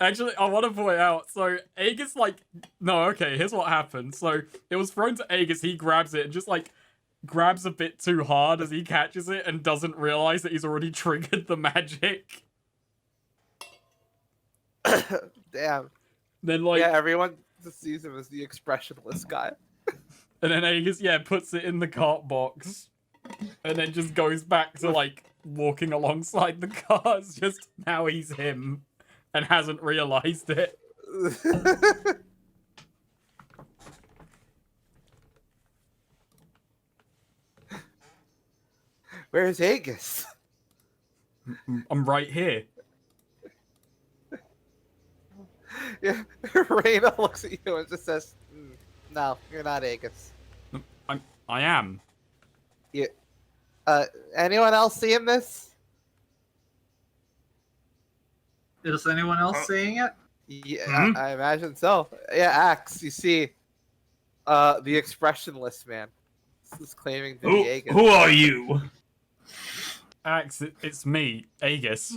Actually, I want to point out, so Aegis, like, no, okay, here's what happened. So, it was thrown to Aegis, he grabs it, and just, like, grabs a bit too hard as he catches it, and doesn't realize that he's already triggered the magic. Damn. Then, like... Yeah, everyone just sees him as the expressionless guy. And then Aegis, puts it in the cart box. And then just goes back to, like, walking alongside the cars. Just now he's him. And hasn't realized it. Where's Aegis? I'm right here. Yeah, Reyna looks at you and just says, "No, you're not Aegis." I am. Yeah. Anyone else seeing this? Is anyone else seeing it? Yeah, I imagine so. Yeah, Axe, you see, the expressionless man. This is claiming to be Aegis. Who are you? Axe, it's me, Aegis.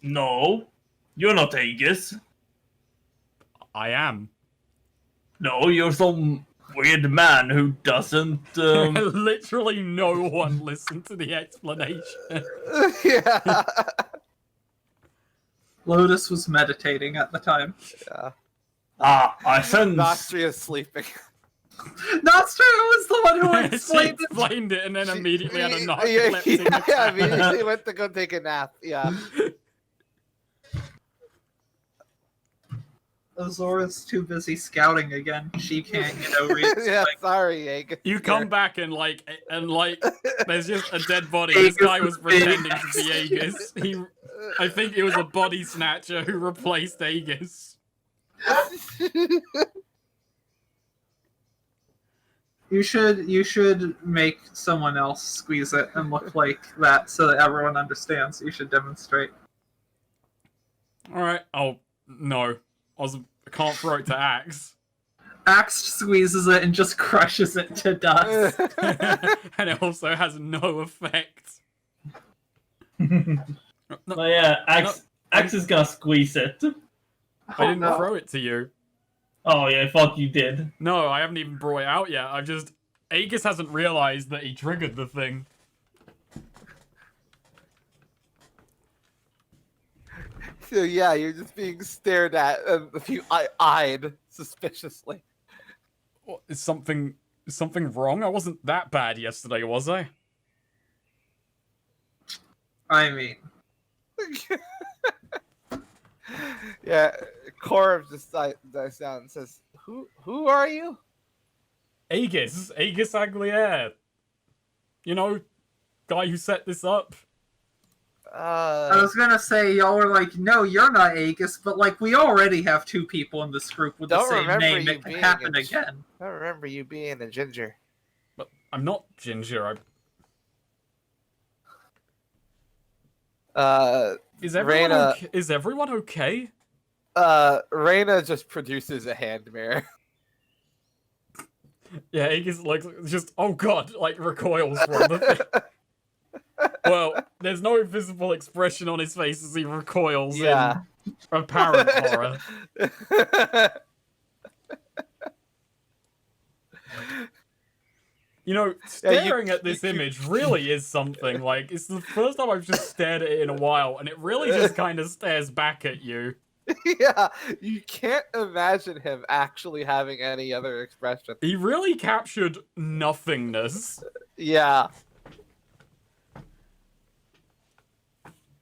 No, you're not Aegis. I am. No, you're some weird man who doesn't. Literally no one listened to the explanation. Yeah. Lotus was meditating at the time. Yeah. I sense. Nostria's sleeping. Nostria was the one who explained She explained it and then immediately had a Yeah, narcoleptic attack. yeah, immediately went to go take a nap. Yeah. Azora's too busy scouting again. She can't, read. Yeah, Like, sorry, Aegis. You come back and there's just a dead body. This guy was pretending to be Aegis. I think it was a body snatcher who replaced Aegis. You should make someone else squeeze it and look like that so that everyone understands. You should demonstrate. Alright. Oh, no. I can't throw it to Axe. Axe squeezes it and just crushes it to dust. And it also has no effect. No, yeah, Axe is gonna squeeze it. I didn't throw it to you. Oh yeah, I thought you did. No, I haven't even brought it out yet. Aegis hasn't realized that he triggered the thing. So yeah, you're just being stared at, and if you eyed suspiciously. What, is something wrong? I wasn't that bad yesterday, was I? I mean, Yeah, Korv just dies down and says, "Who are you?" Aegis Agliere. You know, guy who set this up. I was gonna say y'all were like, no, you're not Aegis, but like we already have two people in this group with the Don't same remember name. you It can being happen a- again. I remember you being a ginger. But I'm not Ginger. Is everyone okay? Reyna just produces a hand mirror. Yeah, Aegis just oh god, recoils from the thing. Well, there's no visible expression on his face as he recoils in apparent horror. Staring at this image really is something. It's the first time I've just stared at it in a while, and it really just kind of stares back at you. Yeah, you can't imagine him actually having any other expression. He really captured nothingness. Yeah.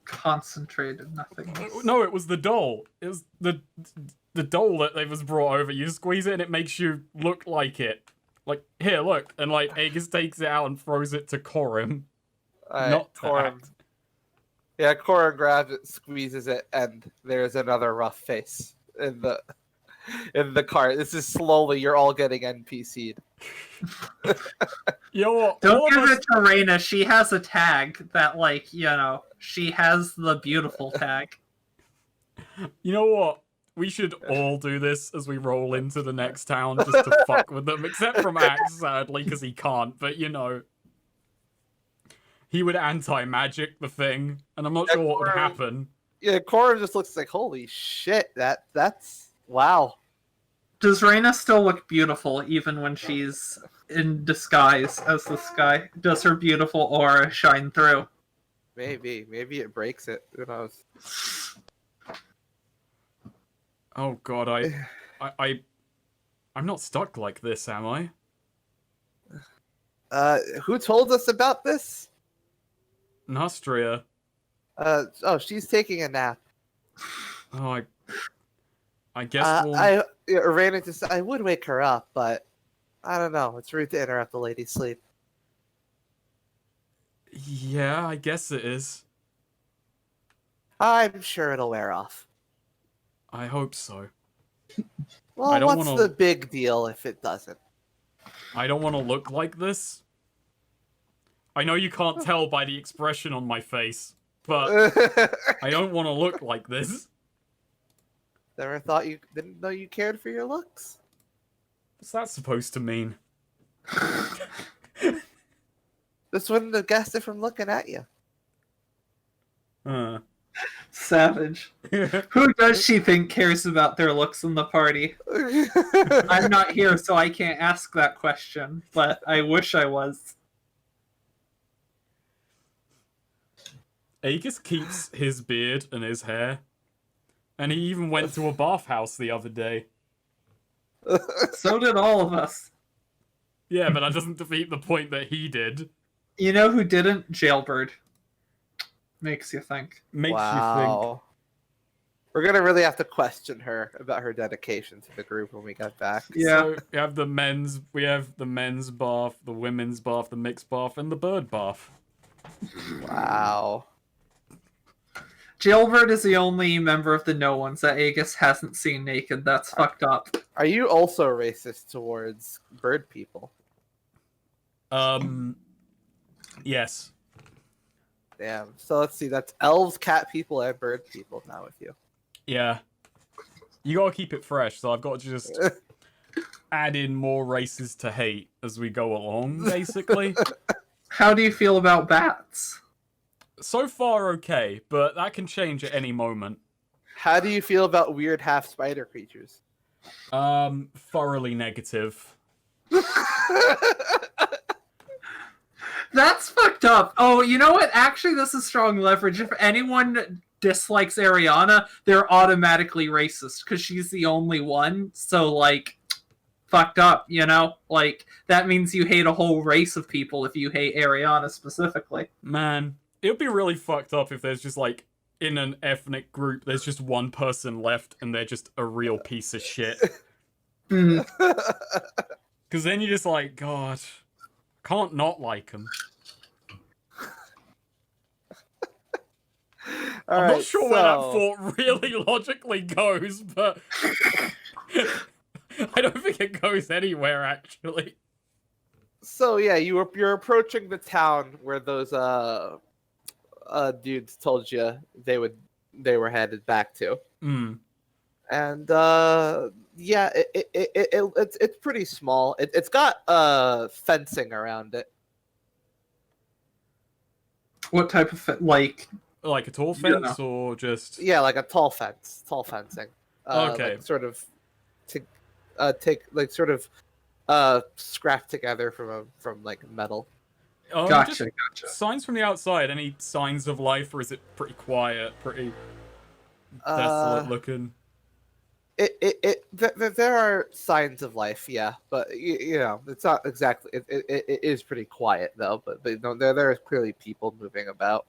Concentrated nothingness. No, it was the doll. It was the doll that they was brought over. You squeeze it and it makes you look like it. Like, here, look. And Aegis takes it out and throws it to Corim. Not to Corim. Axe. Yeah, Corim grabs it, squeezes it, and there's another rough face in the cart. This is slowly, you're all getting NPC'd. You know what? Don't give it to Reyna. She has a tag that, she has the beautiful tag. You know what? We should all do this as we roll into the next town just to fuck with them. Except from Axe, sadly, because he can't. But, he would anti-magic the thing. And I'm not sure what would happen. Yeah, Cora just looks like, holy shit, that's wow. Does Reyna still look beautiful even when she's in disguise as this guy? Does her beautiful aura shine through? Maybe it breaks it. Who knows? Oh god, I'm not stuck like this, am I? Who told us about this? Nastria. Oh, she's taking a nap. Oh, I guess we'll... I ran into. I would wake her up, but I don't know. It's rude to interrupt the lady's sleep. Yeah, I guess it is. I'm sure it'll wear off. I hope so. Well, I don't what's wanna- the big deal if it doesn't? I don't want to look like this. I know you can't tell by the expression on my face, but I don't want to look like this. Never thought you didn't know you cared for your looks. What's that supposed to mean? This wouldn't have guessed it from looking at you. Savage. Who does she think cares about their looks in the party? I'm not here, so I can't ask that question, but I wish I was. Aegis keeps his beard and his hair. And he even went to a bathhouse the other day. So did all of us. Yeah, but that doesn't defeat the point that he did. You know who didn't? Jailbird. Makes you think. Makes you Wow. We're gonna really have to question her about her dedication to the group when we get back. think. Yeah. So we have the men's bath, the women's bath, the mixed bath, and the bird bath. Wow. Jailbird is the only member of the No Ones that Aegis hasn't seen naked. That's fucked up. Are you also racist towards bird people? Yes. Damn. So let's see. That's elves, cat people, and bird people now with you. Yeah. You gotta keep it fresh, so I've got to just add in more races to hate as we go along, basically. How do you feel about bats? So far, okay, but that can change at any moment. How do you feel about weird half spider creatures? Thoroughly negative. That's fucked up. Oh, you know what? Actually, this is strong leverage. If anyone dislikes Ariana, they're automatically racist because she's the only one. So, like, fucked up, you know? Like, that means you hate a whole race of people if you hate Ariana specifically. Man, it would be really fucked up if there's just, like, in an ethnic group, there's just one person left and they're just a real piece of shit. Mm. Because then you're just like, God, can't not like them. I'm not sure where that thought really logically goes, but I don't think it goes anywhere, actually. So yeah, you're approaching the town where those dudes told you they were headed back to. Mm. And yeah, it's pretty small. It's got fencing around it. What type of like? Like a tall fence or just... Yeah, like a tall fencing. Okay. Like sort of scrapped together from like metal. Gotcha. Signs from the outside. Any signs of life, or is it pretty quiet, pretty desolate looking? There are signs of life, yeah, but you know, it's not exactly. It is pretty quiet though, but no, there are clearly people moving about.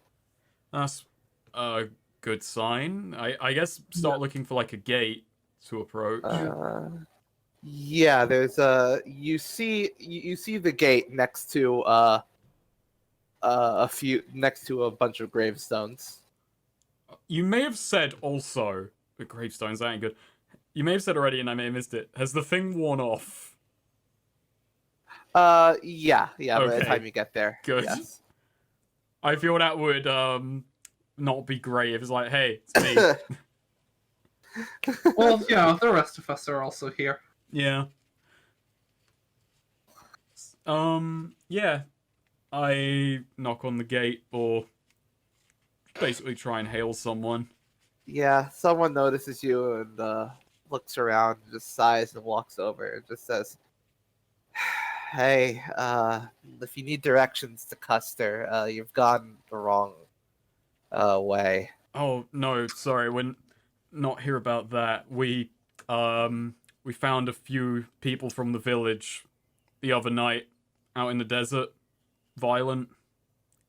That's a good sign. I guess start looking for like a gate to approach. Yeah, there's you see the gate next to next to a bunch of gravestones. You may have said also the gravestones. That ain't good. You may have said already, and I may have missed it. Has the thing worn off? Yeah, by the time you get there. Good. Yes. I feel that would not be great if it's like, hey, it's me. Well, yeah, the rest of us are also here. Yeah. Yeah. I knock on the gate or basically try and hail someone. Yeah, someone notices you and looks around, and just sighs and walks over and just says, "Hey, if you need directions to Custer, you've gone the wrong way." Oh no, sorry, we're not here about that. We found a few people from the village the other night out in the desert, violent,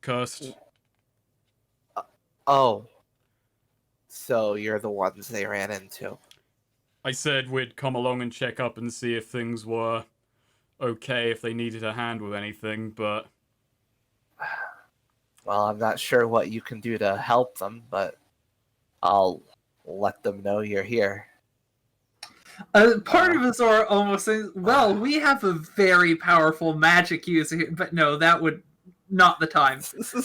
cursed. Oh, so you're the ones they ran into. I said we'd come along and check up and see if things were okay, if they needed a hand with anything, but Well, I'm not sure what you can do to help them, but I'll let them know you're here. Part of Azora almost says, well, we have a very powerful magic user here, but no, that would not the time.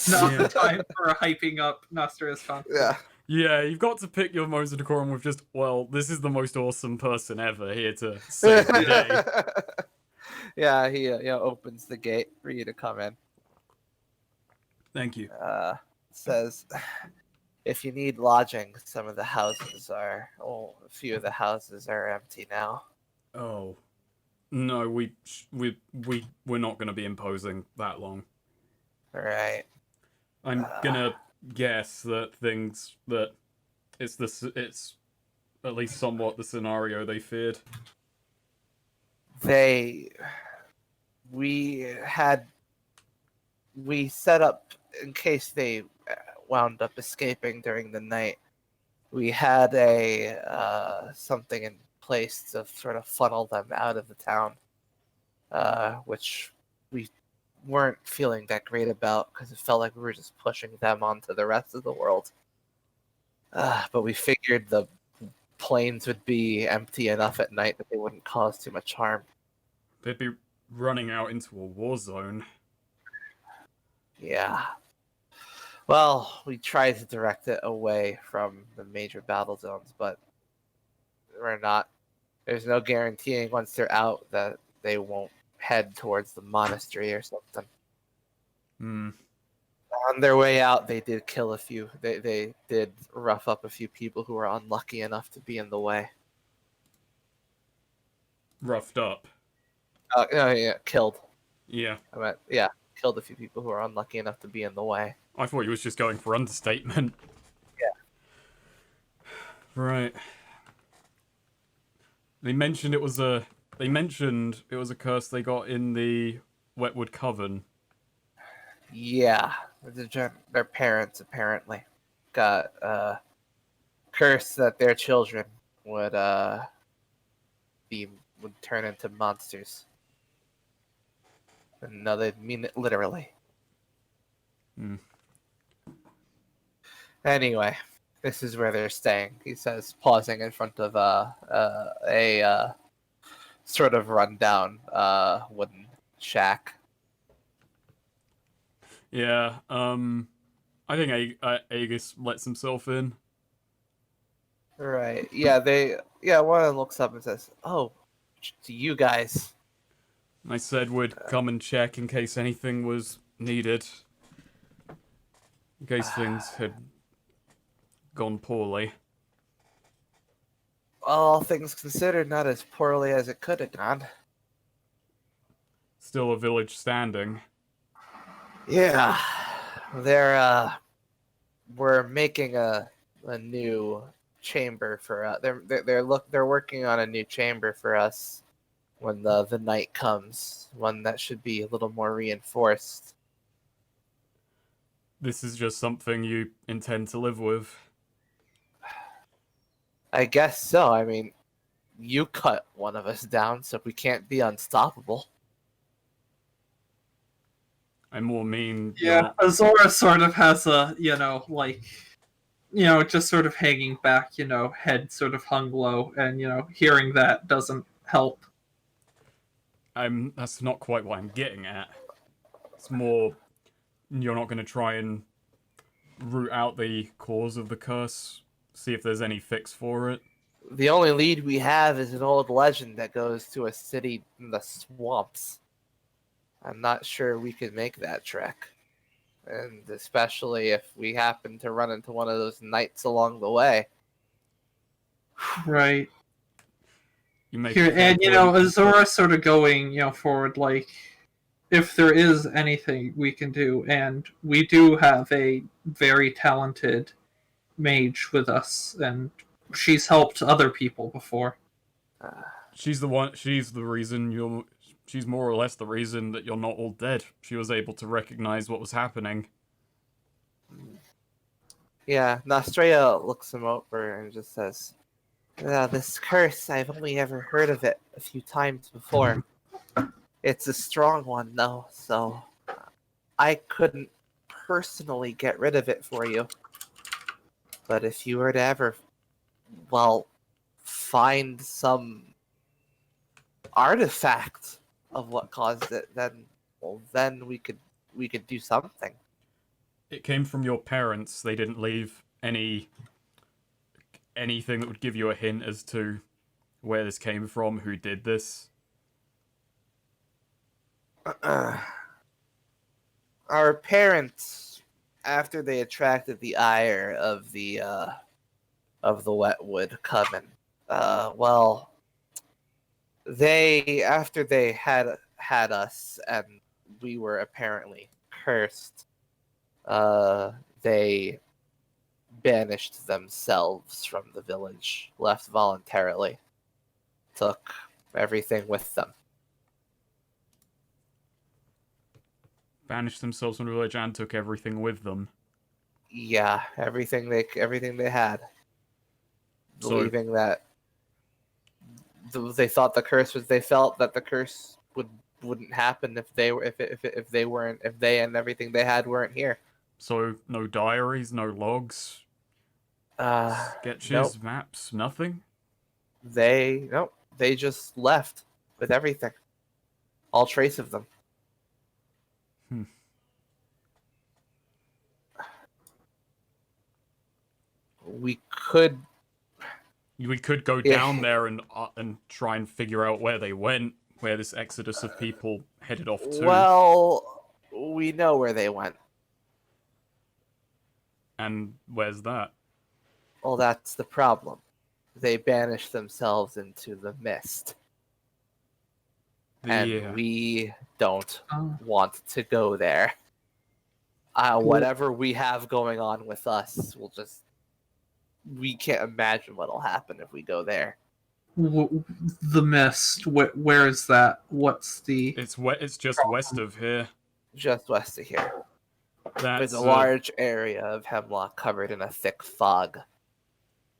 Not the time for hyping up Nostra's confidence. Yeah. yeah, you've got to pick your most decorum with just, well, this is the most awesome person ever here to save the day. Yeah, he opens the gate for you to come in. Thank you. Says, if you need lodging, some of the houses are, a few of the houses are empty now. Oh. No, we're not gonna be imposing that long. All right. I'm gonna guess that it's at least somewhat the scenario they feared. We set up in case they wound up escaping during the night. We had a something in place to sort of funnel them out of the town, which we weren't feeling that great about because it felt like we were just pushing them onto the rest of the world. But we figured the plains would be empty enough at night that they wouldn't cause too much harm. They'd be running out into a war zone. Yeah. Well, we tried to direct it away from the major battle zones, but there's no guaranteeing once they're out that they won't head towards the monastery or something. Hmm. On their way out, they did kill a few. They did rough up a few people who were unlucky enough to be in the way. Roughed up. No, yeah, killed. Yeah. I meant, yeah, killed a few people who were unlucky enough to be in the way. I thought he was just going for understatement. Yeah. Right. They mentioned it was a curse they got in the Wetwood Coven. Yeah, their parents apparently got cursed that their children would turn into monsters. And no, they mean it literally. Hmm. Anyway, this is where they're staying. He says, pausing in front of a sort of rundown wooden shack. Yeah. I think Aegis lets himself in. Right. Yeah. One of them looks up and says, "Oh, to you guys." I said we'd come and check in case anything was needed. In case things had gone poorly. All things considered, not as poorly as it could have gone. Still a village standing. Yeah, we're making a new chamber for us. They're working on a new chamber for us when the night comes. One that should be a little more reinforced. This is just something you intend to live with. I guess so. I mean, you cut one of us down, so we can't be unstoppable. I more mean Yeah, Azora sort of has a, just sort of hanging back, head sort of hung low, and, hearing that doesn't help. that's not quite what I'm getting at. It's more you're not going to try and root out the cause of the curse, see if there's any fix for it. The only lead we have is an old legend that goes to a city in the swamps. I'm not sure we could make that trek. And especially if we happen to run into one of those knights along the way. Right. You make Here, a fair and you know, point. Azora sort of going, you know, forward, like, if there is anything we can do, and we do have a very talented mage with us, and she's helped other people before. She's the one. She's the reason you're. She's more or less the reason that you're not all dead. She was able to recognize what was happening. Yeah, Nostrea looks him over and just says, this curse, I've only ever heard of it a few times before. It's a strong one, though, so I couldn't personally get rid of it for you. But if you were to ever, well, find some artifact of what caused it, then, well, then we could do something. It came from your parents. They didn't leave anything that would give you a hint as to where this came from, who did this. Our parents, after they attracted the ire of the Wetwood Coven, well, after they had us and we were apparently cursed, they banished themselves from the village, left voluntarily, took everything with them. Banished themselves from the village and took everything with them. Yeah, everything they had, So- believing that they thought the curse was. They felt that the curse wouldn't happen if they and everything they had weren't here. So no diaries, no logs, sketches, Nope. maps, nothing. They just left with everything, all trace of them. We could go down there and try and figure out where they went, where this exodus of people headed off to. Well, we know where they went. And where's that? Well, that's the problem. They banished themselves into the mist. And we don't want to go there. Whatever we have going on with us, we can't imagine what'll happen if we go there. The mist. Where is that? What's the? It's just west of here. Just west of here. That's There's a large area of Hemlock covered in a thick fog.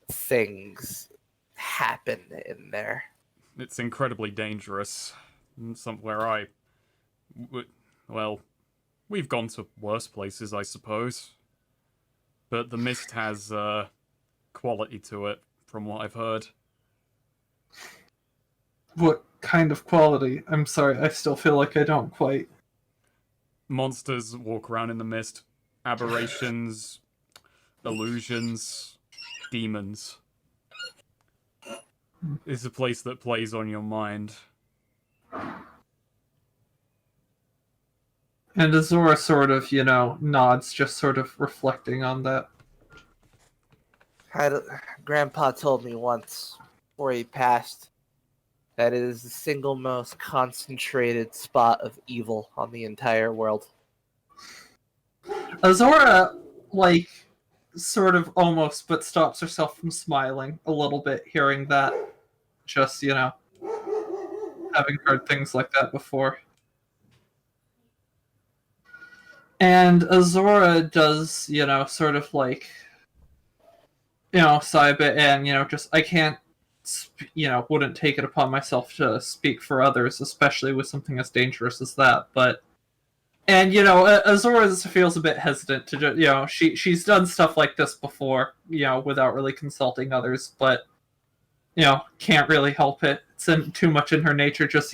Things happen in there. It's incredibly dangerous. Somewhere well, we've gone to worse places, I suppose. But the mist has quality to it, from what I've heard. What kind of quality? I'm sorry, I still feel like I don't quite. Monsters walk around in the mist. Aberrations, illusions, demons. It's a place that plays on your mind. And Azora sort of, nods, just sort of reflecting on that. Grandpa told me once, before he passed, that it is the single most concentrated spot of evil on the entire world. Azora, sort of almost, but stops herself from smiling a little bit, hearing that. Just, having heard things like that before. And Azora does, sort of sigh a bit and, just, I can't, wouldn't take it upon myself to speak for others, especially with something as dangerous as that, but, and, Azora feels a bit hesitant to, she's done stuff like this before, without really consulting others, but, can't really help it. It's too much in her nature, just,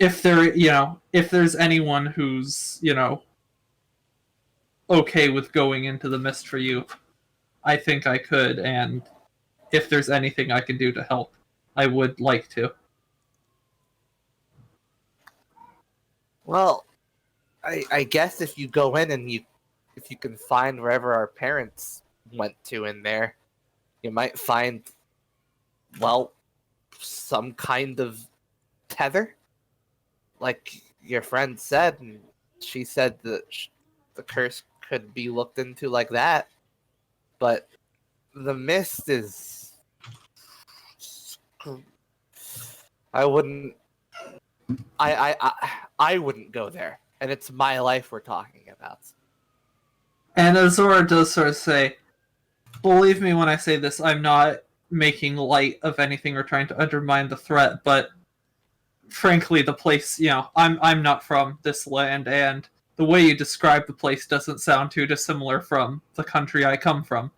if there's anyone who's, okay with going into the mist for you, I think I could, and if there's anything I can do to help, I would like to. Well, I guess if you go in and if you can find wherever our parents went to in there, you might find well, some kind of tether, like your friend said, and she said that the curse could be looked into like that, but the mist is. I wouldn't. I wouldn't go there, and it's my life we're talking about. And Azora does sort of say, believe me when I say this, I'm not making light of anything or trying to undermine the threat, but frankly, the place, I'm not from this land, and the way you describe the place doesn't sound too dissimilar from the country I come from,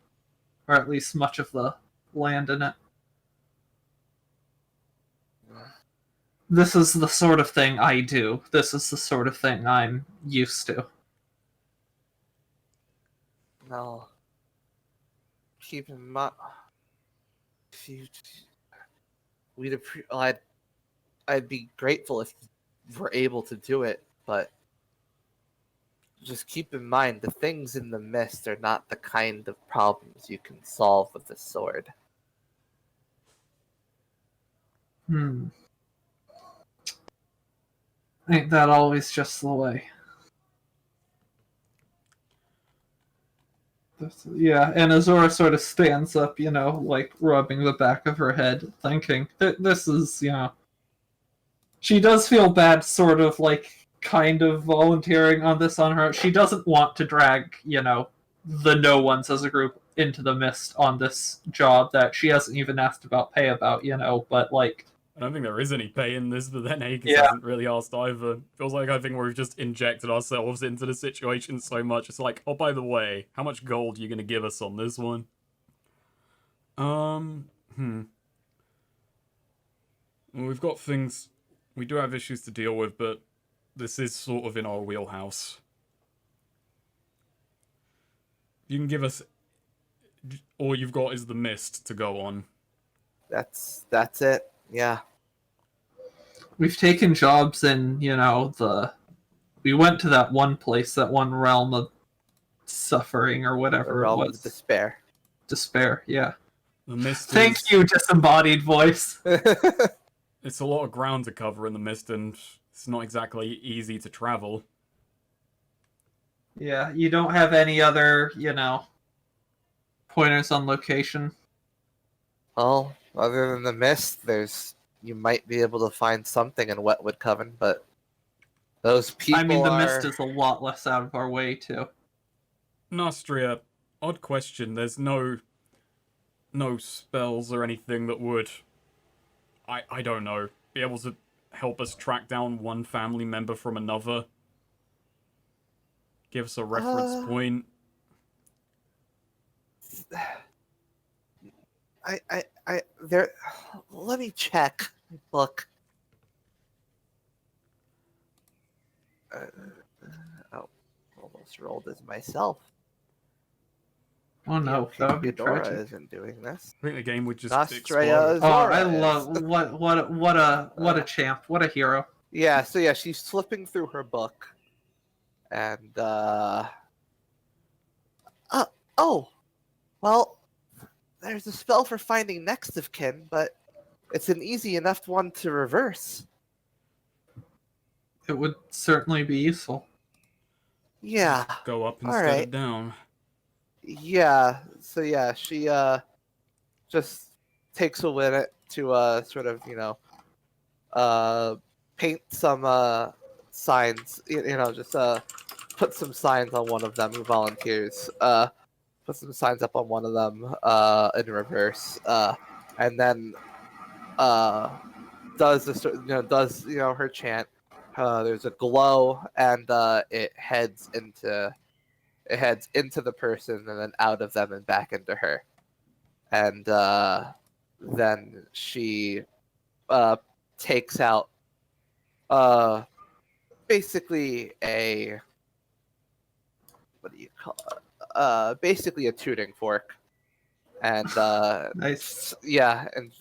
or at least much of the land in it. This is the sort of thing I do. This is the sort of thing I'm used to. No. Keep in mind, if you, I'd be grateful if we're able to do it, but just keep in mind the things in the mist are not the kind of problems you can solve with a sword. Ain't that always just the way? Yeah, and Azora sort of stands up, like rubbing the back of her head, thinking, this is, She does feel bad, sort of, like, kind of volunteering on this on her. She doesn't want to drag, the no ones as a group into the mist on this job that she hasn't even asked about pay about, but, like... I don't think there is any pay in this, but then Aegis Yeah. hasn't really asked either. Feels like I think we've just injected ourselves into the situation so much. It's like, oh, by the way, how much gold are you going to give us on this one? Well, we've got things... We do have issues to deal with, but this is sort of in our wheelhouse. You can give us... All you've got is the mist to go on. That's it. Yeah. We've taken jobs in, we went to that one place, that one realm of suffering or whatever Realm it was. of despair. Despair, yeah. The mist Thank you, disembodied voice. It's a lot of ground to cover in the mist, and it's not exactly easy to travel. Yeah, you don't have any other, pointers on location? Well, other than the mist, you might be able to find something in Wetwood Coven, but those people the mist is a lot less out of our way, too. Nostria, odd question. There's no spells or anything that would, I don't know, be able to help us track down one family member from another. Give us a reference point. Let me check. Look. Almost rolled as myself. Oh no, that would be Eudora tragic. isn't doing this. I think the game would just Nostria explode. Oh, I Zora is. love what a champ, what a hero. Yeah, so yeah, she's flipping through her book, and oh, well, there's a spell for finding next of kin, but it's an easy enough one to reverse. It would certainly be useful. Yeah. Go up All instead right. of down. Yeah. So yeah, she just takes a minute to sort of paint some signs. Just put some signs on one of them who volunteers. Put some signs up on one of them in reverse, and then does her chant. There's a glow, and it heads into the person, and then out of them and back into her, and then she takes out basically a basically a tuning fork, and Nice. yeah, and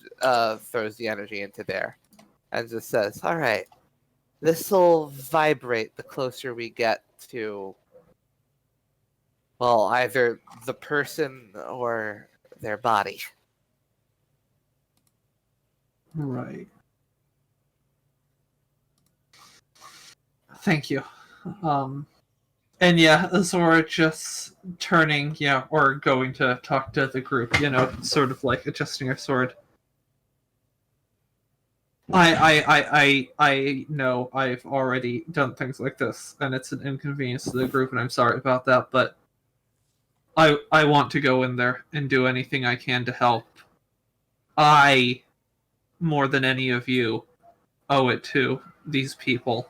throws the energy into there, and just says, "All right, this will vibrate the closer we get to, well, either the person or their body." Right. Thank you. And yeah, Azora just turning, or going to talk to the group, sort of like adjusting her sword. I know I've already done things like this, and it's an inconvenience to the group, and I'm sorry about that, but I want to go in there and do anything I can to help. I, more than any of you, owe it to these people.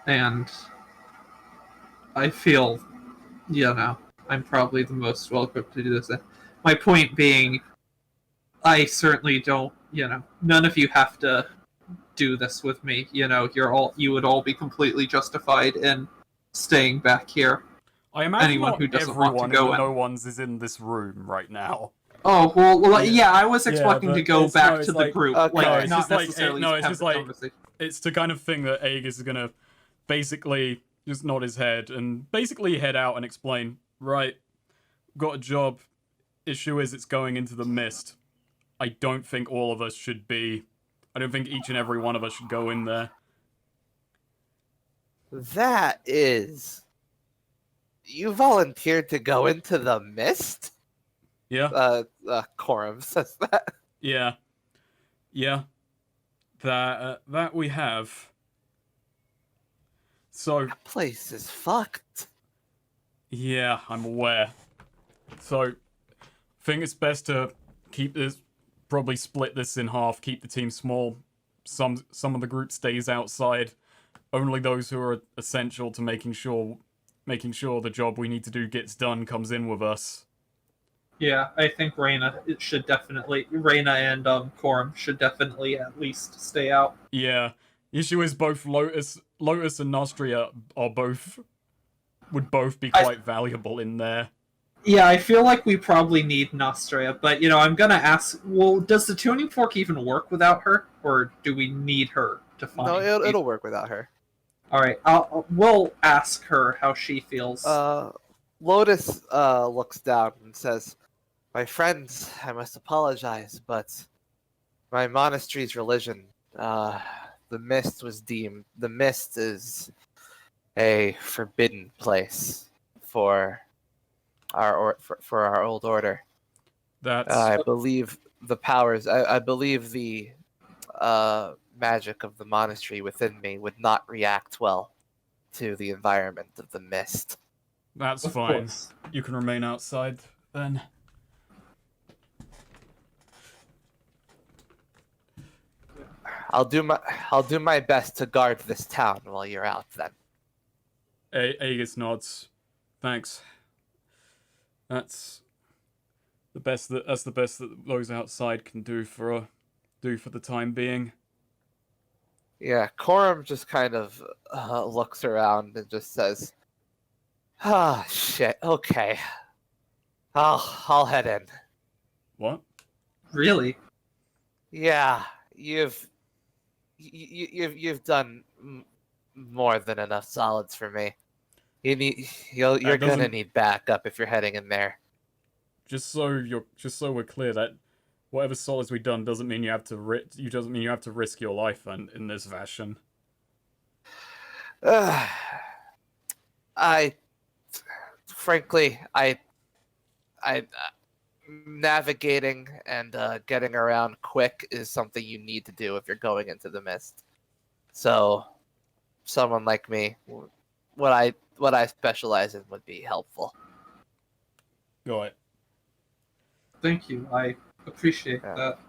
And I feel, I'm probably the most well equipped to do this. My point being, I certainly don't, none of you have to do this with me. You would all be completely justified in staying back here. I imagine Anyone not who doesn't want to everyone go in in. No One's is in this room right now. Oh, well, Yeah. I was expecting but to go it's- back no, to it's the like- group, Okay. like, No, it's not just like- necessarily no, it's have just the like- conversation. It's the kind of thing that Aegis is gonna basically just nod his head and basically head out and explain, right, got a job. Issue is it's going into the mist. I don't think all of us should be. I don't think each and every one of us should go in there. That is. You volunteered to go into the mist? Yeah? Corum says that. Yeah. Yeah. That we have. So, That place is fucked. yeah, I'm aware. So, I think it's best to keep this, probably split this in half, keep the team small. Some of the group stays outside. Only those who are essential to making sure the job we need to do gets done comes in with us. Yeah, I think Reyna and Corum should definitely at least stay out. Yeah. The issue is both Lotus and Nostria would both be quite valuable in there. Yeah, I feel like we probably need Nostria, but I'm gonna ask. Well, does the tuning fork even work without her, or do we need her to find? No, it'll work without her. All right, we'll ask her how she feels. Lotus looks down and says, "My friends, I must apologize, but my monastery's religion, the mist is a forbidden place for our old order. That's I believe the powers. I believe the magic of the monastery within me would not react well to the environment of the mist. that's Of fine. course. You can remain outside then. I'll do my best to guard this town while you're out. Then Aegis nods. Thanks. That's the best that those outside can do for the time being. yeah, Corum just kind of looks around and just says, "Ah, shit. Okay, I'll head in." What? Really? Yeah, you've done more than enough solids for me. You're gonna doesn't- need backup if you're heading in there. Just so we're clear, that whatever solids we've done doesn't mean you have to risk your life in this fashion. Frankly, navigating and getting around quick is something you need to do if you're going into the mist. So, someone like me, what I specialize in would be helpful. Go it. Thank you. I appreciate Yeah. that.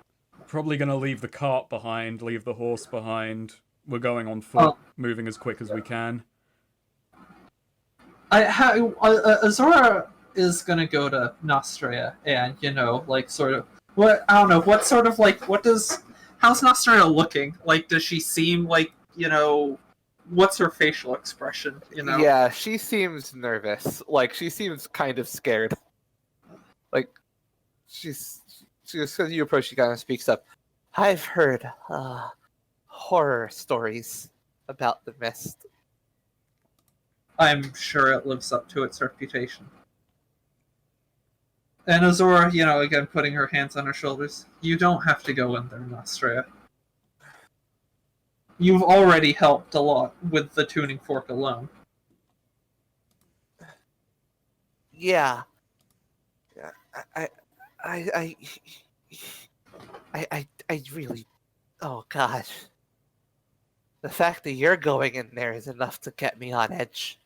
Probably gonna leave the cart behind, leave the horse behind. We're going on foot, moving as quick as we can. Azora is gonna go to Nostria and sort of I don't know how's Nostria looking? Like, does she seem like what's her facial expression? Yeah, she seems nervous. Like, she seems kind of scared. Like, she as you approach, she kind of speaks up. I've heard horror stories about the mist. I'm sure it lives up to its reputation. And Azora, again putting her hands on her shoulders. You don't have to go in there, Nostria. You've already helped a lot with the tuning fork alone. Yeah. Yeah, I, I really. Oh gosh. The fact that you're going in there is enough to get me on edge.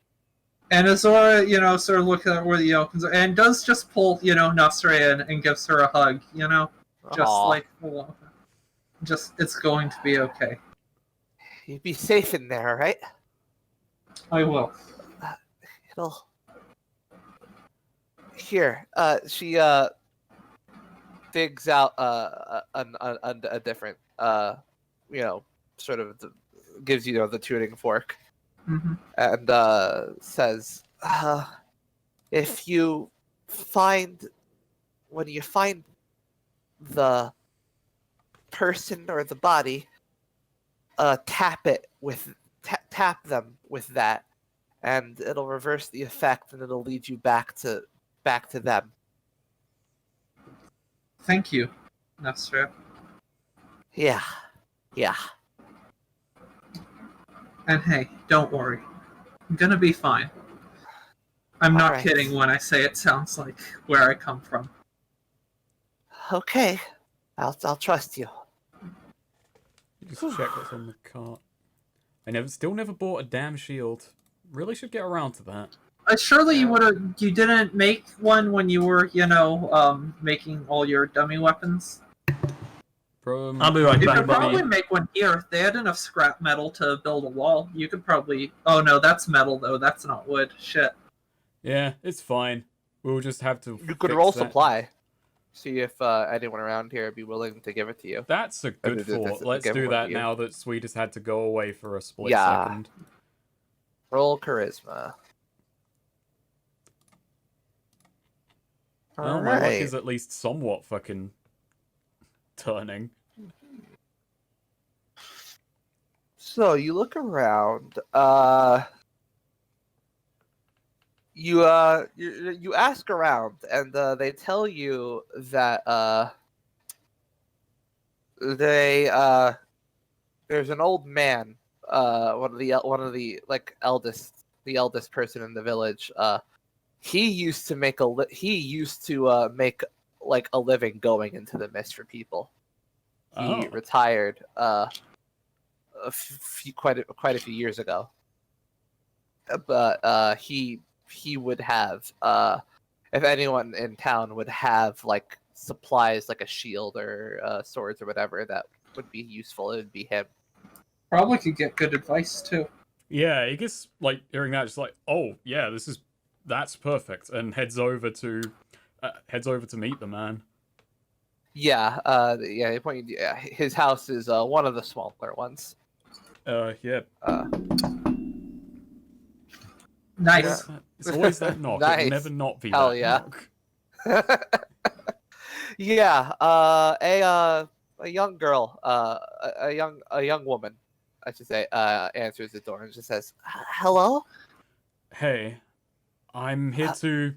And Azora, sort of looks at where the opens are, and does just pull, Nostria in and gives her a hug, just Aw. like, it's going to be okay. You'd be safe in there, right? I will. It'll. Here, she digs out a different, sort of gives you the tuning fork, Mm-hmm. and says, if you find when you find the person or the body, tap them with that, and it'll reverse the effect, and it'll lead you back to them. Thank you, Nostria. Yeah. And hey, don't worry. I'm gonna be fine. I'm not Alright. kidding when I say it sounds like where I come from. Okay. I'll trust you. Just check what's on the cart. I still never bought a damn shield. Really should get around to that. Surely you didn't make one when you were, making all your dummy weapons? I'll be right You back, could probably buddy. make one here. They had enough scrap metal to build a wall. You could probably... Oh no, that's metal though. That's not wood. Shit. Yeah, it's fine. We'll just have to. You could fix roll that. supply. See if anyone around here would be willing to give it to you. That's a good This- thought. Let's give do one that to you. now that Sweet has had to go away for a split Yeah. second. Roll charisma. Well, my luck Alright. is at least somewhat fucking turning. So you look around. You ask around, and they tell you that there's an old man, one of the like the eldest person in the village. He used to make make like a living going into the mist for people. He Oh. retired quite a few years ago. But he would have, if anyone in town would have like supplies like a shield or swords or whatever that would be useful, it would be him. Probably could get good advice too. Yeah, he gets like hearing that, just like, oh yeah, that's perfect, and heads over to meet the man. Yeah, his house is one of the smaller ones. Yeah. Nice. It's always that knock. It Nice. will never not be Hell that yeah. knock. Yeah, a young girl, a young woman, I should say, answers the door and just says, "Hello." Hey, I'm here to.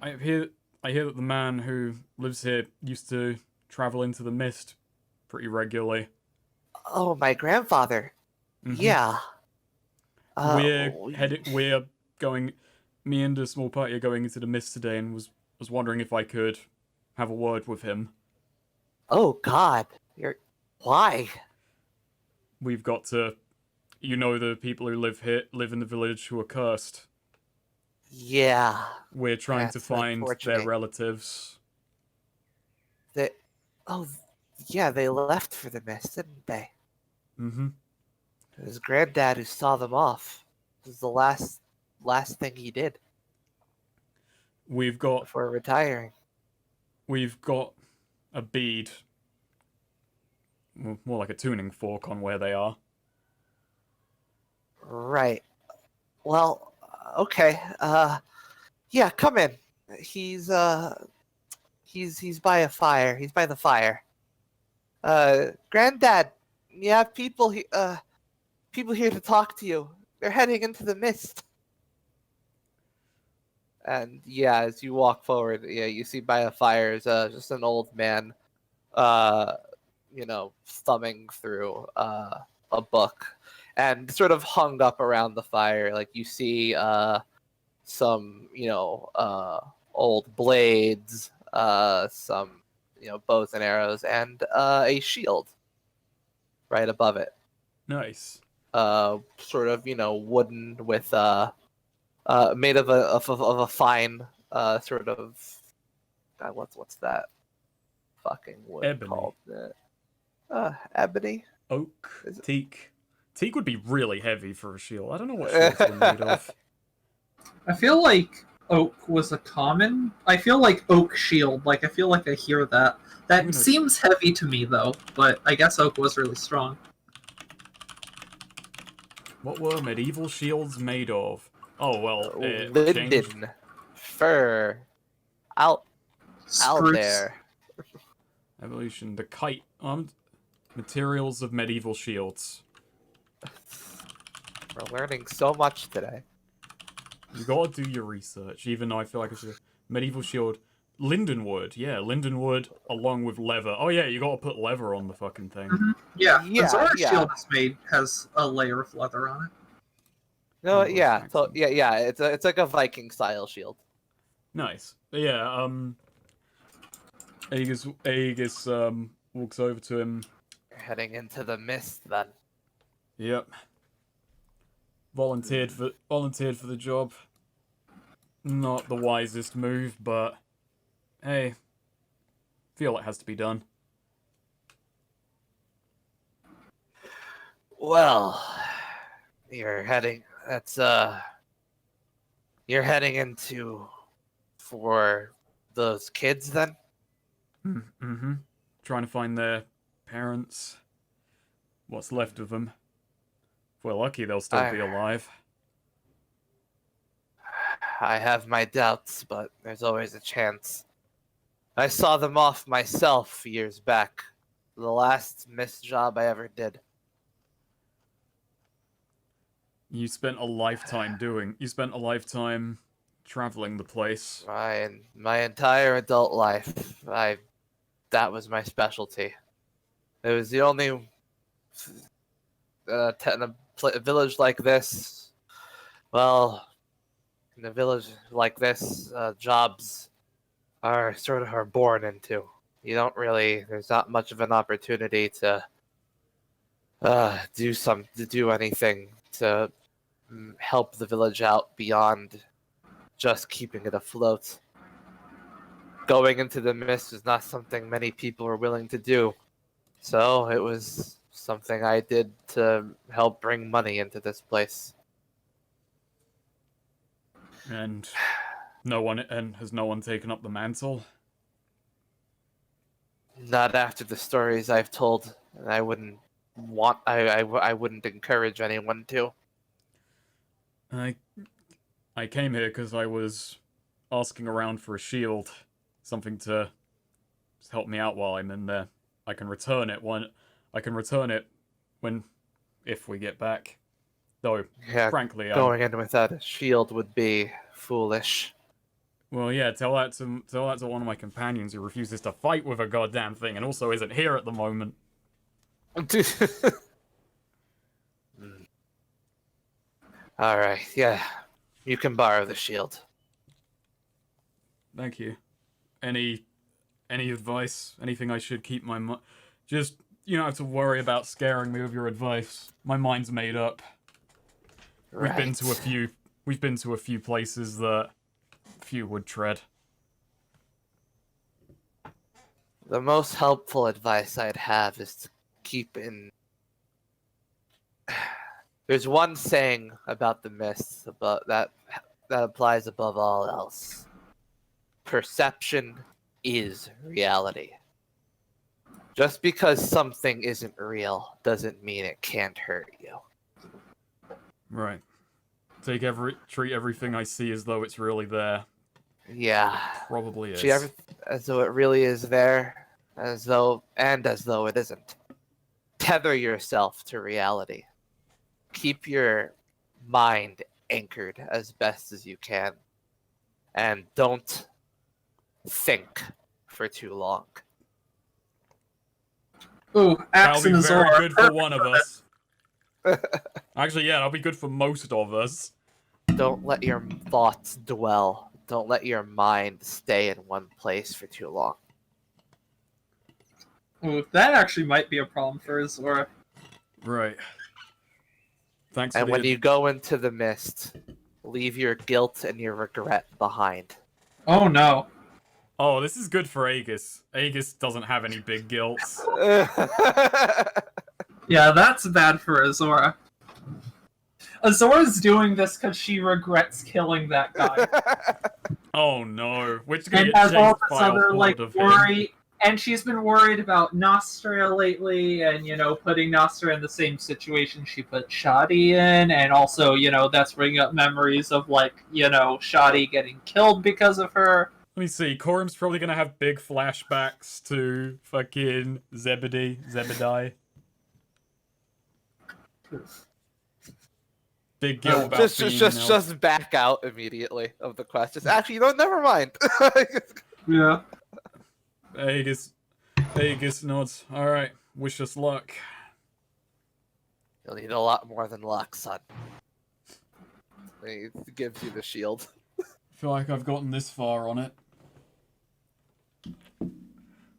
I hear that the man who lives here used to travel into the mist pretty regularly. Oh, my grandfather. Mhm. Yeah. We're going. Me and a small party are going into the mist today, and was wondering if I could have a word with him. Oh God, why? We've got to. The people who live in the village who are cursed. Yeah. We're trying to That's find their unfortunate. relatives. Yeah, they left for the mist, didn't they? Mm-hmm. His granddad who saw them off. This was the last thing he did We've got before retiring. a bead. More like a tuning fork on where they are. Right. Well, okay. Yeah, come in. He's by a fire. He's by the fire. Granddad, you have people here to talk to you. They're heading into the mist. And yeah, as you walk forward, yeah, you see by the fire is just an old man, uh, thumbing through a book, and sort of hung up around the fire, like you see some, old blades, some, bows and arrows, and a shield right above it, Nice. sort of, wooden with made of a fine sort of God, what's that fucking wood Ebony. called? Ebony. Oak. Is it- Teak. Teak would be really heavy for a shield. I don't know what shields are made of. I feel like oak was a common. I feel like oak shield. Like I feel like I hear that. That gonna- seems heavy to me though, but I guess oak was really strong. What were medieval shields made of? Oh, well, it changed. Linden, fur, out Spruce. there. Evolution. The kite. Materials of medieval shields. We're learning so much today. You gotta do your research, even though I feel like I should. Medieval shield. Lindenwood. Yeah, lindenwood along with leather. Oh, yeah, you gotta put leather on the fucking thing. Yeah, Yeah, the Zora yeah. shield is made has a layer of leather on it. No, English yeah, so accent. yeah. It's like a Viking style shield. Nice. But yeah, Aegis walks over to him. You're heading into the mist then. Yep. Volunteered for the job. Not the wisest move, but hey, feel it has to be done. Well, you're heading. You're heading into for those kids then. Mm-hmm. Trying to find their parents. What's left of them. If we're lucky, they'll still be alive. I have my doubts, but there's always a chance. I saw them off myself years back. The last mist job I ever did. You spent a lifetime traveling the place. My entire adult life, that was my specialty. It was the only in a village like this. Well, in a village like this, jobs are born into. You don't really. There's not much of an opportunity to do anything to help the village out beyond just keeping it afloat. Going into the mist is not something many people are willing to do, so it was something I did to help bring money into this place. And has no one taken up the mantle? Not after the stories I've told, and I wouldn't encourage anyone to. I came here because I was asking around for a shield, something to help me out while I'm in there. I can return it if we get back. Though, Yeah, frankly, going in without a shield would be foolish. well, yeah, tell that to one of my companions who refuses to fight with a goddamn thing and also isn't here at the moment. All right, yeah, you can borrow the shield. Thank you. Any advice? Anything I should keep my mind? Just, you don't have to worry about scaring me with your advice. My mind's made up. We've been to a few places that few would tread. The most helpful advice I'd have is to keep in. There's one saying about the mists about that applies above all else. Perception is reality. Just because something isn't real doesn't mean it can't hurt you. Right. Treat everything I see as though it's really there. Yeah. Probably is. As though it really is there, as though it isn't. Tether yourself to reality. Keep your mind anchored as best as you can. and don't think for too long. Ooh, That'll Axe be and very Zora. good for one of us. Actually, yeah, that'll be good for most of us. Don't let your thoughts dwell. Don't let your mind stay in one place for too long. Ooh, that actually might be a problem for Zora. Right. Thanks And for when the... you go into the mist, leave your guilt and your regret behind. Oh no. Oh, this is good for Aegis. Aegis doesn't have any big guilts. Yeah, that's bad for Azora. Azora's doing this because she regrets killing that guy. Oh no. We're just gonna And get has all chased this by a other, like, horde of him. worry. And she's been worried about Nostria lately, and, you know, putting Nostria in the same situation she put Shadi in, and also, you know, that's bringing up memories of, like, you know, Shadi getting killed because of her. Let me see. Korum's probably gonna have big flashbacks to fucking Zebedee. Big guilt about being an elf. just back out immediately of the quest. Just actually, no, never mind. Yeah. Aegis nods. Alright, wish us luck. You'll need a lot more than luck, son. He gives you the shield. I feel like I've gotten this far on it.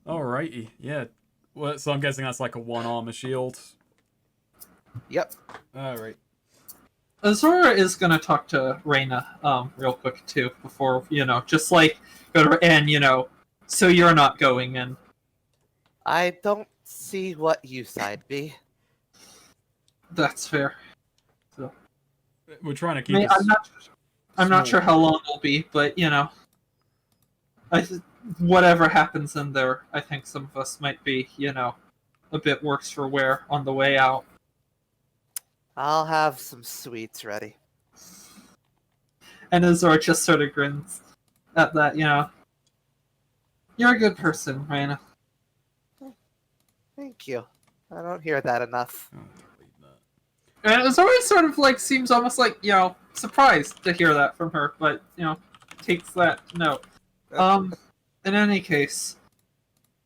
Alrighty, yeah. Well, so I'm guessing that's like a one armor shield. Yep. Alright. Azora is gonna talk to Reyna, real quick too, before, you know, just like, go to, and, you know, so you're not going in. I don't see what use I'd be. That's fair. We're trying to keep I mean, this I'm not sure small. how long it'll be, but, you know, whatever happens in there, I think some of us might be, you know, a bit worse for wear on the way out. I'll have some sweets ready. And Azor just sort of grins at that, you know. You're a good person, Reyna. Thank you. I don't hear that enough. Oh, delete that. And Azor sort of like seems almost like, you know, surprised to hear that from her, but, you know, takes that note. In any case,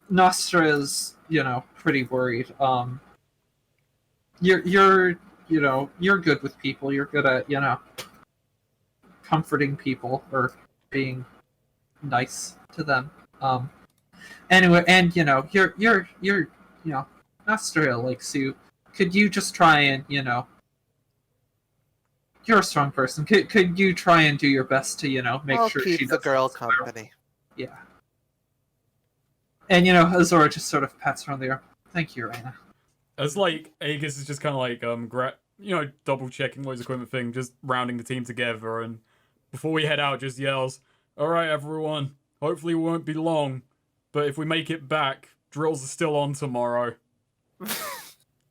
Nostra is, you know, pretty worried. You're you know, you're good with people. You're good at, you know, comforting people or being nice to them. Anyway, and, you know, you're you know, Nostra likes you. Could you just try and, you know, you're a strong person. Could you try and do your best to, you know, make I'll sure keep she the doesn't girl swear? company. Yeah. And, you know, Azora just sort of pats her on the arm. Thank you, Reyna. It's like Aegis is just kind of like you know, double checking Lloyd's equipment thing, just rounding the team together, and before we head out, just yells, "All right, everyone. Hopefully, it won't be long, but if we make it back, drills are still on tomorrow."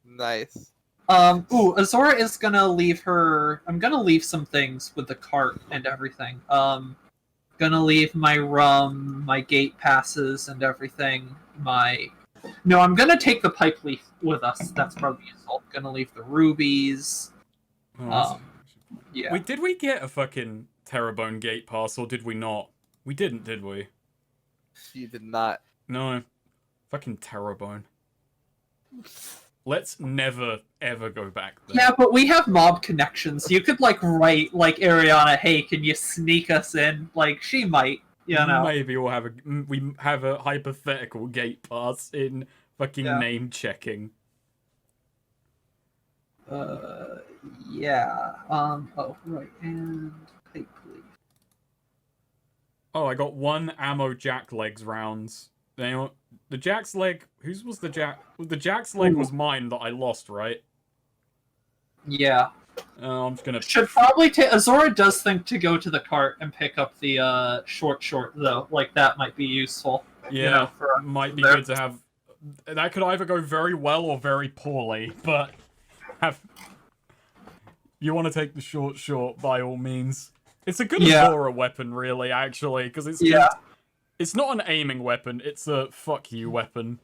Nice. Azora is gonna leave her. I'm gonna leave some things with the cart and everything. Gonna leave my rum, my gate passes, and everything. No, I'm gonna take the pipe leaf with us. That's probably useful. Gonna leave the rubies. Oh, that's- Yeah. Wait, did we get a fucking Terrabone gate pass, or did we not? We didn't, did we? You did not. No. Fucking Terrabone. Let's never, ever go back there. Yeah, but we have mob connections. You could, like, write, like, Ariana, hey, can you sneak us in? Like, she might, you know. Maybe we have a hypothetical gate pass in fucking Yeah. name checking. Yeah. Oh, right, and pipe leaf. Oh, I got one ammo jack legs rounds. Anyone? The jack's leg. Whose was the jack? The jack's leg was mine that I lost, right? Yeah. I'm just gonna. Should probably take. Azora does think to go to the cart and pick up the short though. Like that might be useful. Yeah, You know, for might be there. good to have. That could either go very well or very poorly, but have. You want to take the short by all means. It's a good Yeah. Azora weapon, really, actually, because it's Yeah. just. It's not an aiming weapon. It's a fuck you weapon.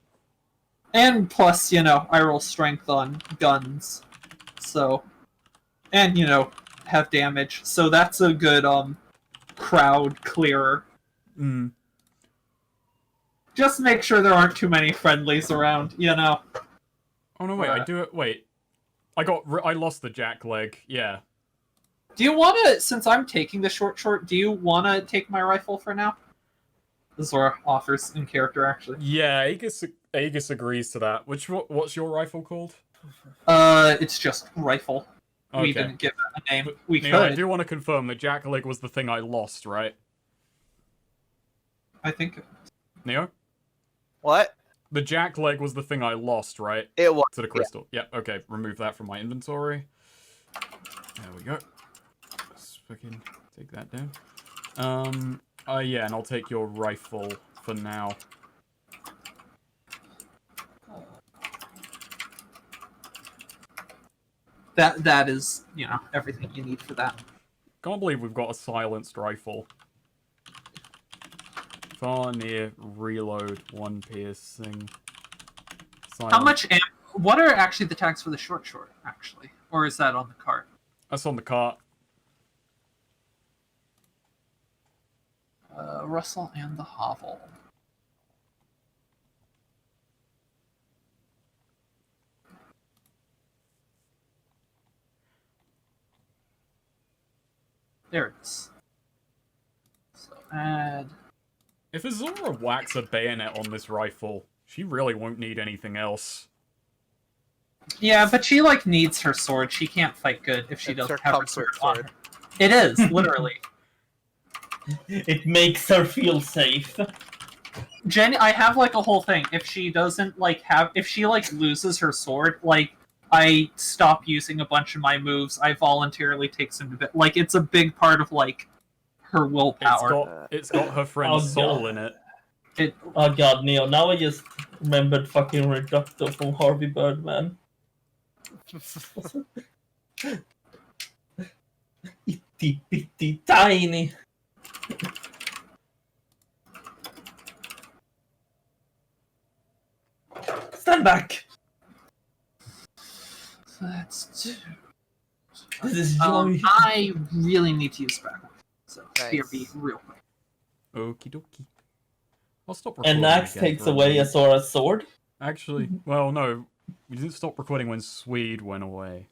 And plus, you know, I roll strength on guns, so, and you know, have damage. So that's a good crowd clearer. Mm. Just make sure there aren't too many friendlies around, you know. Oh no, wait, I do it. Wait, I lost the jack leg. Yeah. Do you want to, since I'm taking the short, do you want to take my rifle for now? Zora offers in character, actually. Yeah, Aegis agrees to that. What's your rifle called? It's just rifle. Okay. We didn't give it a name. But, We Neo, I could. do want to confirm that jack leg was the thing I lost, right? I think. Neo? What? The jack leg was the thing I lost, right? It was. To the crystal. Yeah. Okay, remove that from my inventory. There we go. Let's fucking take that down. Yeah, and I'll take your rifle for now. That is, you know, everything you need for that. Can't believe we've got a silenced rifle. Far, near, reload, 1 piercing. Silence. How much what are actually the tags for the short, actually? Or is that on the cart? That's on the cart. Russell and the Hovel. There it is. So add. If Azura whacks a bayonet on this rifle, she really won't need anything else. Yeah, but she like needs her sword. She can't fight good if she It's doesn't her have her comfort sword on sword. her. It is, literally. It makes her feel safe. Jenny, I have like a whole thing. If she doesn't if she loses her sword, I stop using a bunch of my moves. I voluntarily take some bit. Like it's a big part of her willpower. It's got her friend's soul in it. Oh god, Neo, now I just remembered fucking Reducto from Harvey Birdman. Itty bitty tiny. Stand back! That's two. This is joy. I really need to use back. So Nice. BRB real quick. Okie dokie. I'll stop recording. And Axe again takes for a away minute. Azora's sword. Actually, well, no. We didn't stop recording when Swede went away.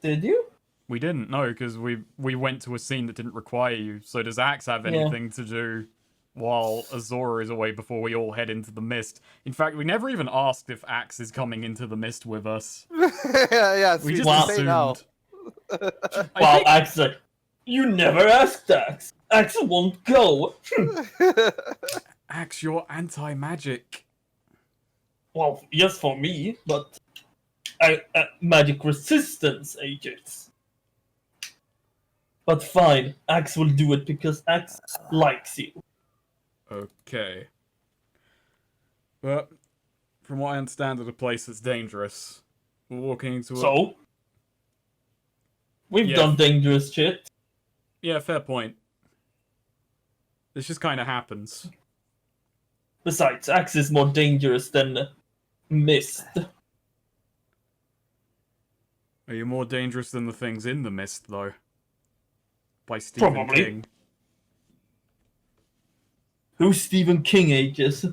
Did you? We didn't, no, because we went to a scene that didn't require you. So does Axe have Yeah. anything to do while Azora is away before we all head into the mist? In fact, we never even asked if Axe is coming into the mist with us. yeah, We Sweet, just say no. assumed. Wow, Axe like, you never asked Axe. Axe won't go. Axe, you're anti-magic. Well, yes for me, but magic resistance agents. But fine, Axe will do it because Axe likes you. Okay. But, from what I understand of the place, it's dangerous. We're walking into a... So? We've Yeah. done dangerous shit. Yeah, fair point. This just kind of happens. Besides, Axe is more dangerous than Mist. Are you more dangerous than the things in the mist, though? By Stephen Probably. King. Who's Stephen King ages?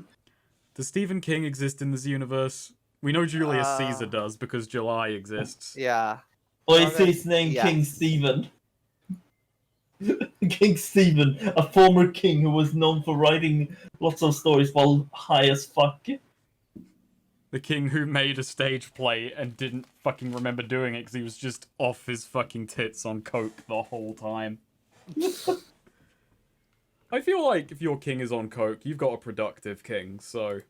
Does Stephen King exist in this universe? We know Julius Uh, Caesar does, because July exists. Yeah. Or Well, is his name yes. King Stephen? King Stephen, a former king who was known for writing lots of stories while high as fuck. The king who made a stage play and didn't fucking remember doing it because he was just off his fucking tits on coke the whole time. I feel like if your king is on coke, you've got a productive king, so...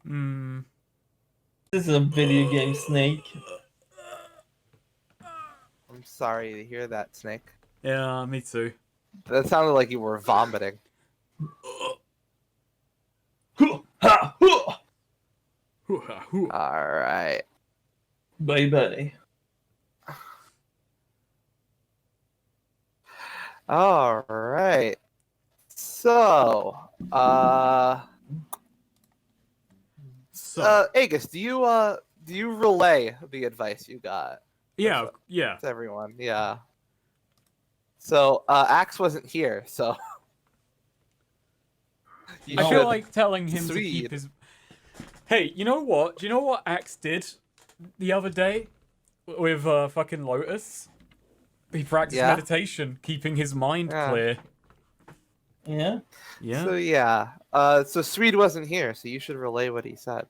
Hmm. This is a video game, Snake. I'm sorry to hear that, Snake. Yeah, me too. That sounded like you were vomiting. Alright. Bye bye. Alright. So, So, Aegis, do you relay the advice you got yeah, yeah. to everyone? Yeah. So, Axe wasn't here, so you I feel should- like telling him to keep Swede. his. Hey, you know what? Do you know what Axe did the other day with fucking Lotus? He practiced Yeah. meditation, keeping his mind Yeah. clear. Yeah? Yeah. So yeah. So Swede wasn't here, so you should relay what he said.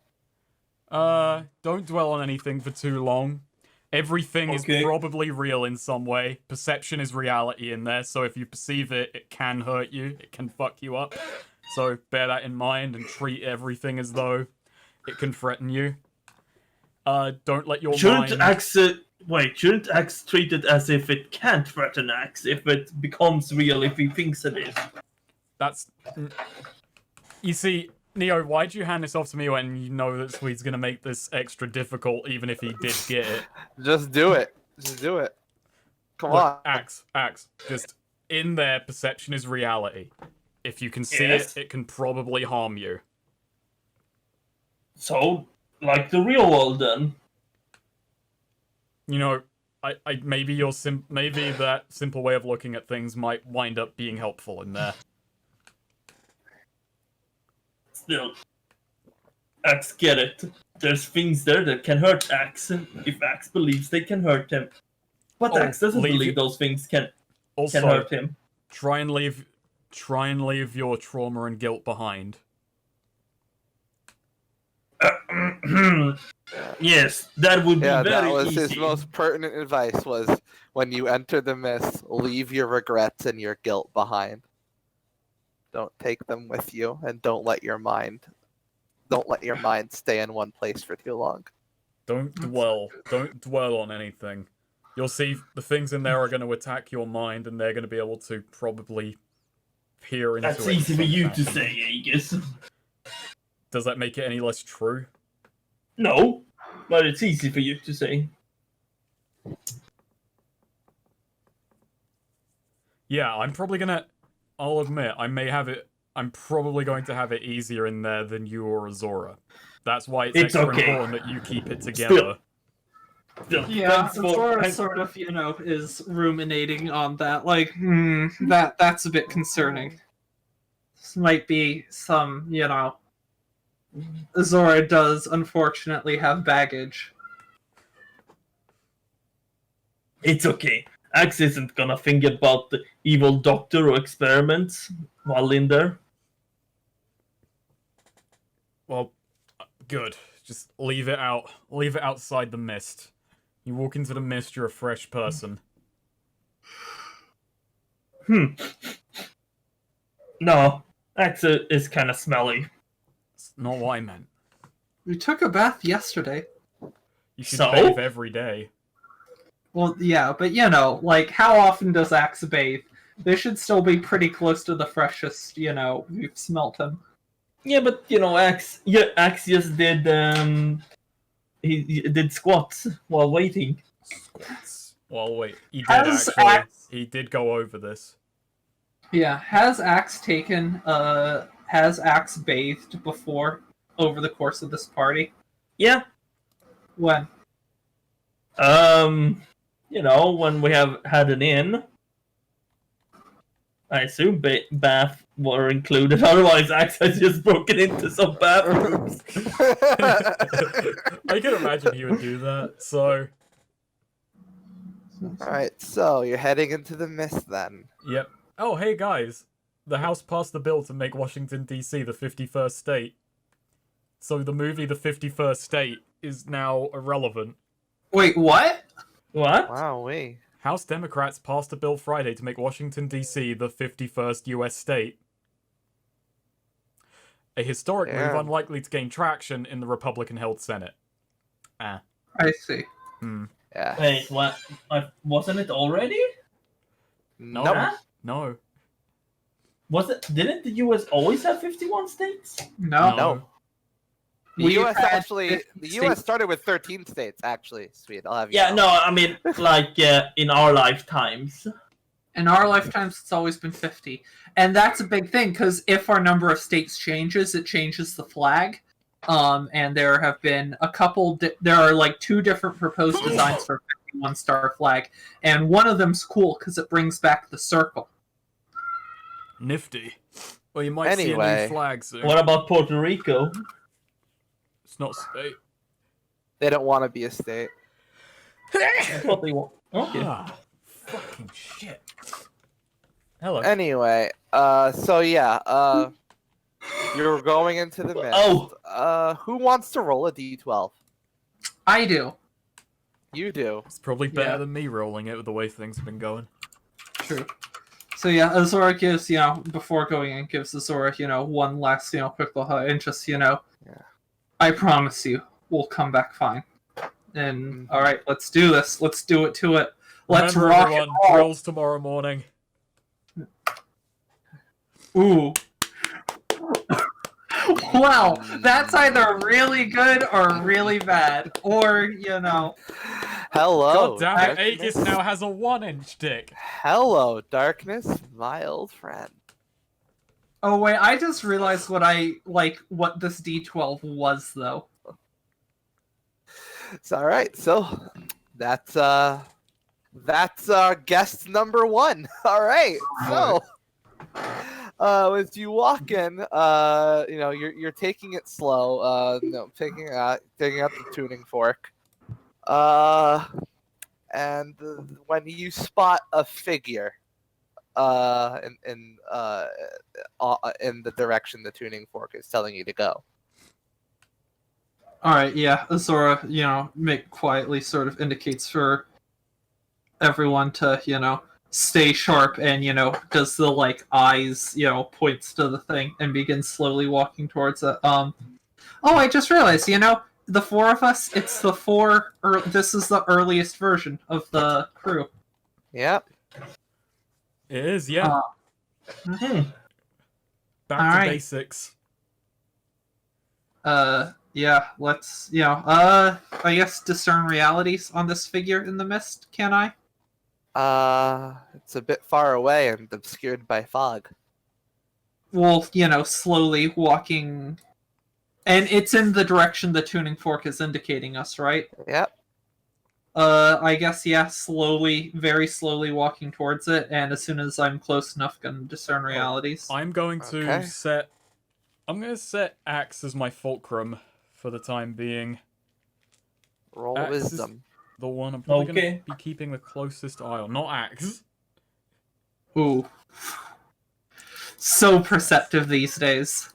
Don't dwell on anything for too long. Everything is Okay. probably real in some way. Perception is reality in there, so if you perceive it, it can hurt you. It can fuck you up. So bear that in mind and treat everything as though it can threaten you. Don't let your Shouldn't mind... Axe shouldn't Axe treat it as if it can't threaten Axe if it becomes real if he thinks it is? That's... You see, Neo, why'd you hand this off to me when you know that Swede's gonna make this extra difficult even if he did get it? Just do it. Just do it. Come Look, on. Axe, just in there, perception is reality. If you can see Yes. it can probably harm you. So, like the real world then? You know, I maybe maybe that simple way of looking at things might wind up being helpful in there. Still, Axe get it. There's things there that can hurt Axe if Axe believes they can hurt him. But Oh, Axe doesn't leave believe it- those things can Also, hurt him. try and leave your trauma and guilt behind. Yes, that would be Yeah, very that was easy. his most pertinent advice was when you enter the mist, leave your regrets and your guilt behind. Don't take them with you and don't let your mind stay in one place for too long. Don't dwell on anything. You'll see the things in there are going to attack your mind, and they're going to be able to probably peer into That's it. easy for you to somehow. say, Aegis. Does that make it any less true? No, but it's easy for you to say. Yeah, I'll admit, I'm probably going to have it easier in there than you or Azora. That's why it's It's extra okay. important that you keep it together. Still, Yeah, thanks for- Zora sort of, is ruminating on that. Like, that's a bit concerning. This might be some, Zora does unfortunately have baggage. It's okay. Axe isn't gonna think about the evil doctor or experiments while in there. Well, good. Just leave it out. Leave it outside the mist. You walk into the mist, you're a fresh person. No, Axe is kind of smelly. It's not what I meant. We took a bath yesterday. You should So? bathe every day. Well, yeah, but how often does Axe bathe? They should still be pretty close to the freshest, we've smelt him. Yeah, but Axe just did he did squats while waiting. Squats. Well, wait. He did Has actually. Axe- He did go over this. Yeah, has Axe bathed before over the course of this party? Yeah. When? When we have had an inn. I assume bath were included. Otherwise, Axe has just broken into some bathrooms. I can imagine he would do that. So, Alright, so you're heading into the mist then. yep. Oh, hey guys. The House passed the bill to make Washington, D.C. the 51st state. So the movie The 51st State is now irrelevant. Wait, what? What? Wow, wait. House Democrats passed a bill Friday to make Washington, D.C. the 51st U.S. state. A historic move Yeah. unlikely to gain traction in the Republican-held Senate. I see. Yeah. Wait, what? Wasn't it already? No. Nope. Huh? No. Was it? Didn't the U.S. always have 51 states? No. No. The We've U.S. had actually, 50 the U.S. states. started with 13 states. Actually, sweet. I'll have you. Yeah, know. no, I mean, like in our lifetimes. In our lifetimes, it's always been 50. And that's a big thing, because if our number of states changes, it changes the flag. And there have been a couple, there are like 2 different proposed designs for a 51-star flag. And one of them's cool, because it brings back the circle. Nifty. Well, you might see a Anyway. new flag soon. What about Puerto Rico? It's not state. They don't want to be a state. That's what they want. Okay. Ah, fucking shit. Hello. Anyway, so yeah, you're going into the mist. Oh. Who wants to roll a d12? I do. You do. It's probably better Yeah. than me rolling it with the way things have been going. True. So yeah, Azora gives, before going in, gives Azora, one last, quick little hug, and just, Yeah. I promise you, we'll come back fine. And, Mhm. all right, let's do this. Let's do it to it. Let's Remember, rock everyone, and roll. drills tomorrow morning. Ooh. Wow, that's either really good or really bad. Or, Hello. God damn it, darkness. Aegis now has a 1-inch dick. Hello, darkness, my old friend. Oh wait, I just realized what this D12 was though. It's all right. So that's guest number 1. All right. So as you walk in, you're taking it slow. Taking out the tuning fork. And when you spot a figure, in the direction the tuning fork is telling you to go. Alright, yeah, Azora, make quietly sort of indicates for everyone to, stay sharp and, does the eyes, points to the thing and begins slowly walking towards it. Oh, I just realized, the 4 of us, it's the 4, or this is the earliest version of the crew. Yep. It is, yeah. Hmm. Back all to right. basics. Yeah, let's, I guess discern realities on this figure in the mist, can I? It's a bit far away and obscured by fog. Well, slowly walking, and it's in the direction the tuning fork is indicating us, right? Yep. I guess, yeah, slowly, very slowly walking towards it, and as soon as I'm close enough, gonna discern realities. I'm going to Okay. set Axe as my fulcrum for the time being. Roll Axe is wisdom. the one I'm probably Okay. going to be keeping the closest eye on. Not Axe. Ooh. So perceptive these days.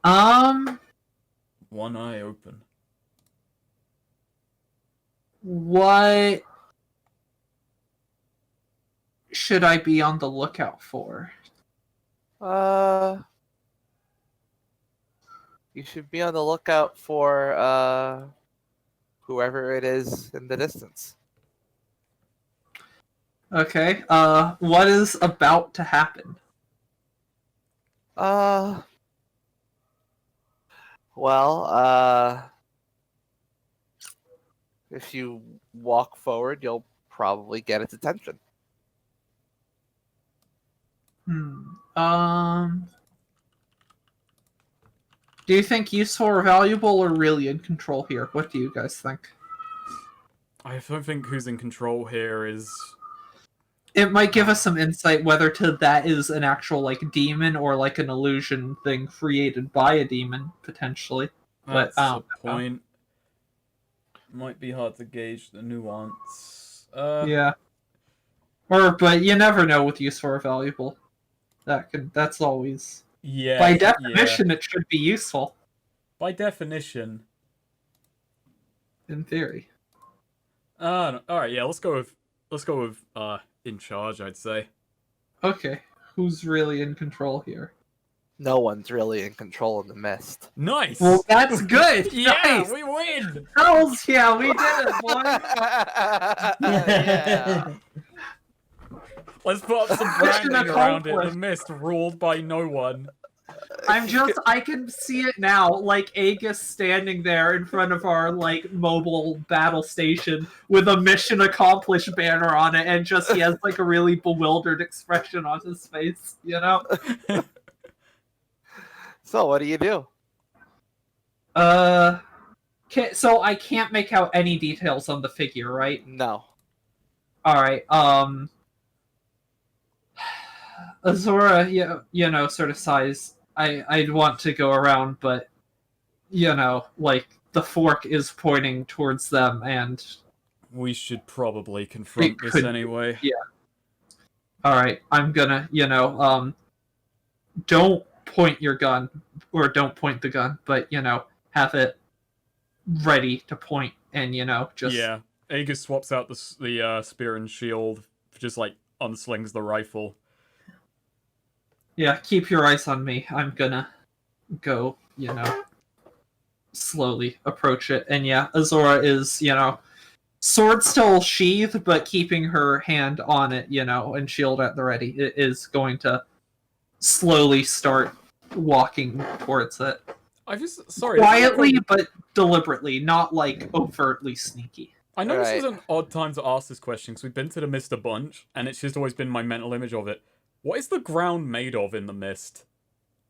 One eye open. What should I be on the lookout for? You should be on the lookout for whoever it is in the distance. Okay, what is about to happen? Well, if you walk forward, you'll probably get its attention. Do you think useful or valuable or really in control here? What do you guys think? I don't think who's in control here is... It might give us some insight whether that is an actual demon or an illusion thing created by a demon potentially. That's But, the point. Might be hard to gauge the nuance. Yeah. But you never know with useful or valuable. That's always... Yeah. By definition, it should be useful. By definition. In theory. All right. Yeah. Let's go with in charge. I'd say. Okay. Who's really in control here? No one's really in control in the mist. Nice. Well, that's good. Yeah, Nice. we win. Hells yeah, we did it, boy. Yeah. Let's put up some Mission branding around it. The accomplished. mist ruled by no one. I can see it now, like Aegis standing there in front of our like mobile battle station with a mission accomplished banner on it, and just he has like a really bewildered expression on his face, you know? So what do you do? So I can't make out any details on the figure, right? No. Alright, Azora, you know, sort of sighs. I'd want to go around, but, you know, like, the fork is pointing towards them, and... We should probably confront this anyway. Yeah. Alright, I'm gonna, you know, don't point your gun, or don't point the gun, but, you know, have it ready to point, and, you know, just... Yeah. Aegis swaps out the spear and shield, just, like, unslings the rifle. Yeah, keep your eyes on me. I'm gonna go, you know, slowly approach it. And yeah, Azora is, you know, sword still sheathed, but keeping her hand on it, you know, and shield at the ready. It is going to slowly start walking towards it. Sorry. Quietly, but deliberately, not like overtly sneaky. I know this is Right. an odd time to ask this question, because we've been to the mist a bunch, and it's just always been my mental image of it. What is the ground made of in the mist?